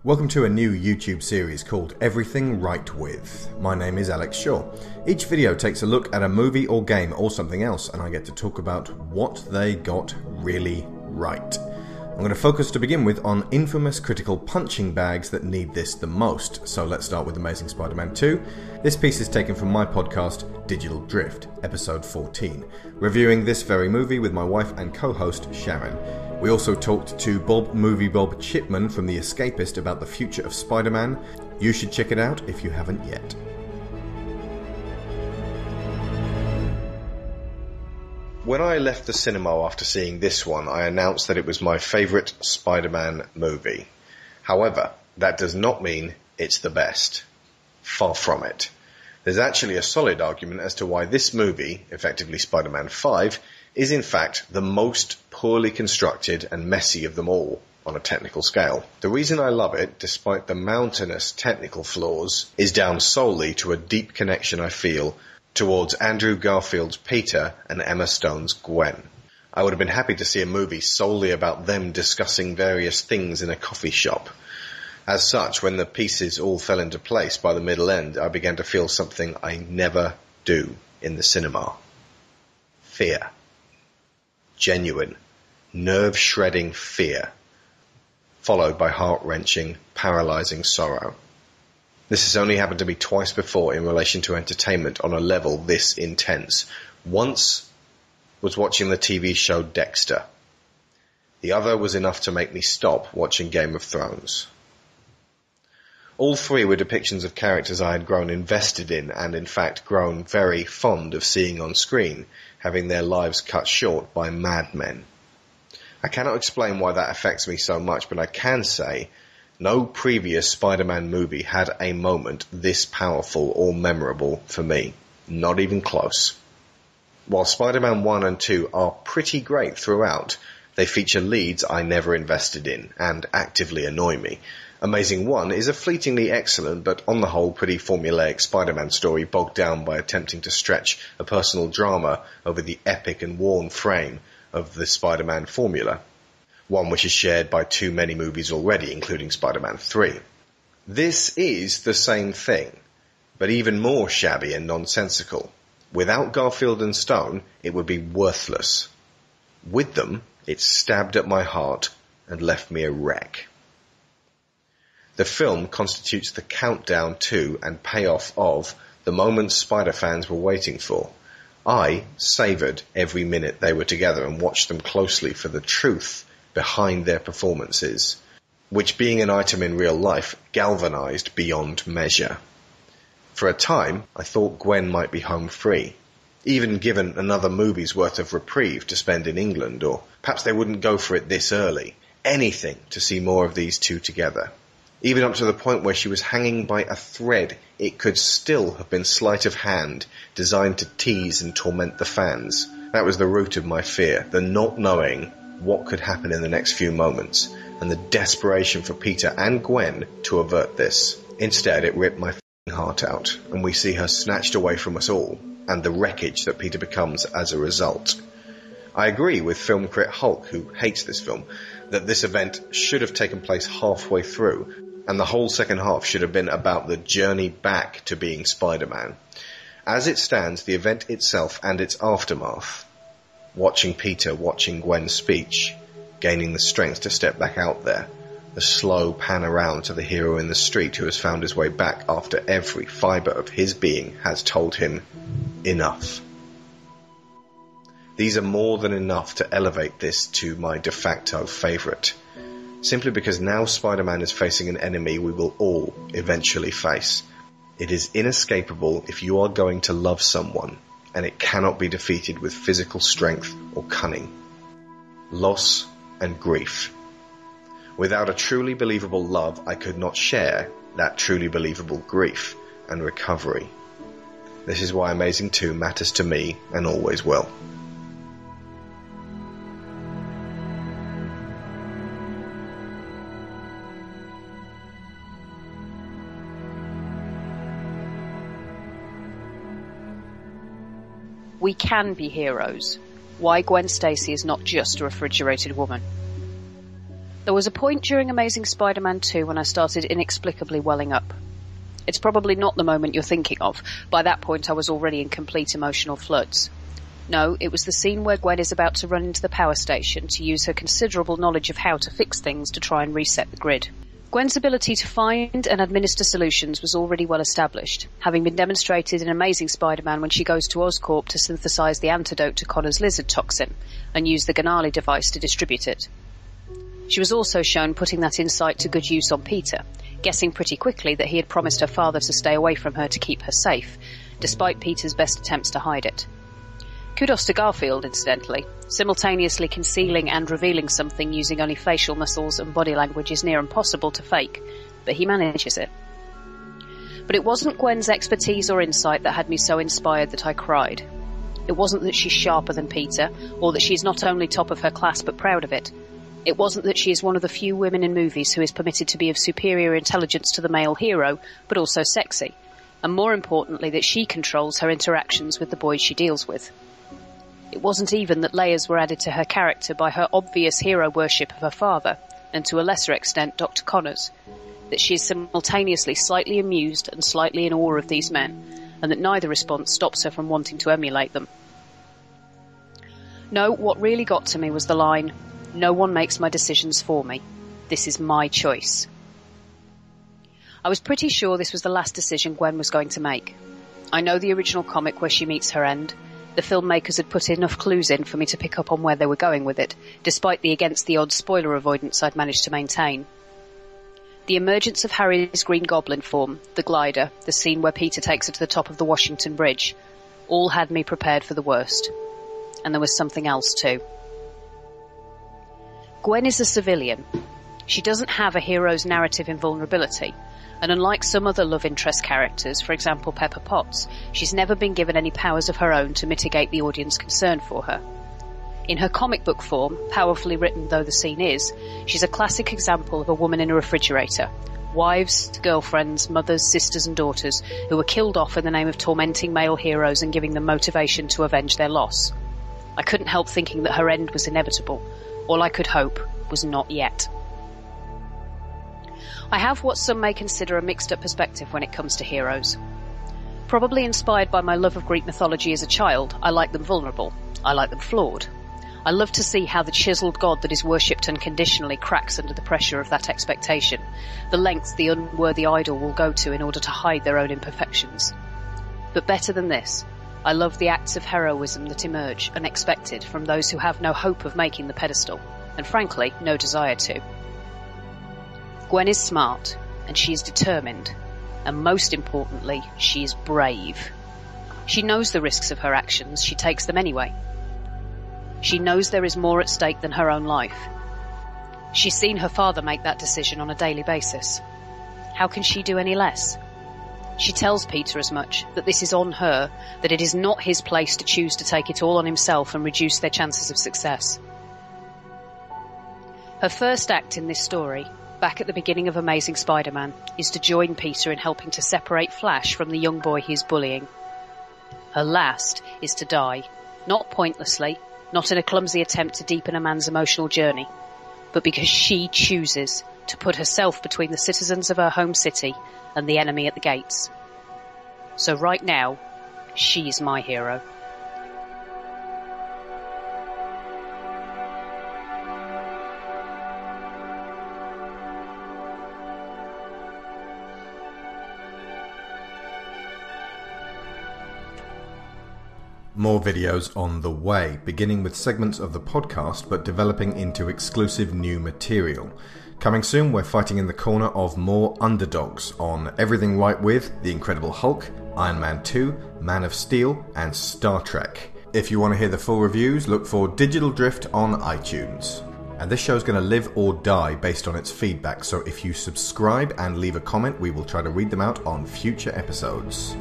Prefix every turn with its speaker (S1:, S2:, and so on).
S1: Welcome to a new YouTube series called Everything Right With. My name is Alex Shaw. Each video takes a look at a movie or game or something else, and I get to talk about what they got really right. I'm going to focus to begin with on infamous critical punching bags that need this the most. So let's start with Amazing Spider-Man 2. This piece is taken from my podcast Digital Drift, episode 14, reviewing this very movie with my wife and co-host Sharon. We also talked to Bob Chipman from The Escapist about the future of Spider-Man. You should check it out if you haven't yet. When I left the cinema after seeing this one, I announced that it was my favourite Spider-Man movie. However, that does not mean it's the best. Far from it. There's actually a solid argument as to why this movie, effectively Spider-Man 5, is in fact the most poorly constructed and messy of them all on a technical scale. The reason I love it, despite the mountainous technical flaws, is down solely to a deep connection I feel towards Andrew Garfield's Peter and Emma Stone's Gwen. I would have been happy to see a movie solely about them discussing various things in a coffee shop. As such, when the pieces all fell into place by the middle end, I began to feel something I never do in the cinema. Fear. Genuine, nerve-shredding fear, followed by heart-wrenching, paralysing sorrow. This has only happened to me twice before in relation to entertainment on a level this intense. Once was watching the TV show Dexter. The other was enough to make me stop watching Game of Thrones. All three were depictions of characters I had grown invested in and in fact grown very fond of seeing on screen, having their lives cut short by madmen. I cannot explain why that affects me so much, but I can say no previous Spider-Man movie had a moment this powerful or memorable for me. Not even close. While Spider-Man 1 and 2 are pretty great throughout, they feature leads I never invested in and actively annoy me. Amazing 1 is a fleetingly excellent but on the whole pretty formulaic Spider-Man story bogged down by attempting to stretch a personal drama over the epic and worn frame of the Spider-Man formula, one which is shared by too many movies already, including Spider-Man 3. This is the same thing, but even more shabby and nonsensical. Without Garfield and Stone, it would be worthless. With them, it stabbed at my heart and left me a wreck. The film constitutes the countdown to and payoff of the moments Spider fans were waiting for. I savoured every minute they were together and watched them closely for the truth behind their performances, which being an item in real life galvanised beyond measure. For a time, I thought Gwen might be home free, even given another movie's worth of reprieve to spend in England, or perhaps they wouldn't go for it this early. Anything to see more of these two together. Even up to the point where she was hanging by a thread, it could still have been sleight of hand, designed to tease and torment the fans. That was the root of my fear, the not knowing what could happen in the next few moments, and the desperation for Peter and Gwen to avert this. Instead, it ripped my heart out, and we see her snatched away from us all, and the wreckage that Peter becomes as a result. I agree with film critic Hulk, who hates this film, that this event should have taken place halfway through, and the whole second half should have been about the journey back to being Spider-Man. As it stands, the event itself and its aftermath, watching Peter, watching Gwen's speech, gaining the strength to step back out there, the slow pan around to the hero in the street who has found his way back after every fibre of his being has told him, enough. These are more than enough to elevate this to my de facto favourite. Simply because now Spider-Man is facing an enemy we will all eventually face. It is inescapable if you are going to love someone, and it cannot be defeated with physical strength or cunning. Loss and grief. Without a truly believable love, I could not share that truly believable grief and recovery. This is why Amazing 2 matters to me and always will.
S2: We can be heroes. Why Gwen Stacy is not just a refrigerated woman. There was a point during Amazing Spider-Man 2 when I started inexplicably welling up. It's probably not the moment you're thinking of. By that point I was already in complete emotional floods. No, it was the scene where Gwen is about to run into the power station to use her considerable knowledge of how to fix things to try and reset the grid. Gwen's ability to find and administer solutions was already well established, having been demonstrated in Amazing Spider-Man when she goes to Oscorp to synthesize the antidote to Connor's lizard toxin and use the Ganali device to distribute it. She was also shown putting that insight to good use on Peter, guessing pretty quickly that he had promised her father to stay away from her to keep her safe, despite Peter's best attempts to hide it. Kudos to Garfield, incidentally. Simultaneously concealing and revealing something using only facial muscles and body language is near impossible to fake, but he manages it. But it wasn't Gwen's expertise or insight that had me so inspired that I cried. It wasn't that she's sharper than Peter, or that she's not only top of her class but proud of it. It wasn't that she is one of the few women in movies who is permitted to be of superior intelligence to the male hero, but also sexy, and more importantly that she controls her interactions with the boys she deals with. It wasn't even that layers were added to her character by her obvious hero worship of her father, and to a lesser extent Dr. Connors, that she is simultaneously slightly amused and slightly in awe of these men, and that neither response stops her from wanting to emulate them. No, what really got to me was the line, "No one makes my decisions for me. This is my choice." I was pretty sure this was the last decision Gwen was going to make. I know the original comic where she meets her end. The filmmakers had put enough clues in for me to pick up on where they were going with it, despite the against-the-odds spoiler avoidance I'd managed to maintain. The emergence of Harry's Green Goblin form, the glider, the scene where Peter takes her to the top of the Washington Bridge, all had me prepared for the worst. And there was something else too. Gwen is a civilian. She doesn't have a hero's narrative invulnerability, and unlike some other love interest characters, for example Pepper Potts, she's never been given any powers of her own to mitigate the audience concern for her. In her comic book form, powerfully written though the scene is, she's a classic example of a woman in a refrigerator. Wives, girlfriends, mothers, sisters and daughters who were killed off in the name of tormenting male heroes and giving them motivation to avenge their loss. I couldn't help thinking that her end was inevitable. All I could hope was not yet. I have what some may consider a mixed-up perspective when it comes to heroes. Probably inspired by my love of Greek mythology as a child, I like them vulnerable. I like them flawed. I love to see how the chiselled god that is worshipped unconditionally cracks under the pressure of that expectation, the lengths the unworthy idol will go to in order to hide their own imperfections. But better than this, I love the acts of heroism that emerge, unexpected, from those who have no hope of making the pedestal, and frankly, no desire to. Gwen is smart, and she is determined, and most importantly, she is brave. She knows the risks of her actions, she takes them anyway. She knows there is more at stake than her own life. She's seen her father make that decision on a daily basis. How can she do any less? She tells Peter as much, that this is on her, that it is not his place to choose to take it all on himself and reduce their chances of success. Her first act in this story, back at the beginning of Amazing Spider-Man, is to join Peter in helping to separate Flash from the young boy he is bullying. Her last is to die, not pointlessly, not in a clumsy attempt to deepen a man's emotional journey, but because she chooses to put herself between the citizens of her home city and the enemy at the gates. So right now, she's my hero.
S1: More videos on the way, beginning with segments of the podcast but developing into exclusive new material. Coming soon, we're fighting in the corner of more underdogs on everything right with The Incredible Hulk, Iron Man 2, Man of Steel and Star Trek. If you want to hear the full reviews, look for Digital Drift on iTunes. And this show's going to live or die based on its feedback, so if you subscribe and leave a comment, we will try to read them out on future episodes.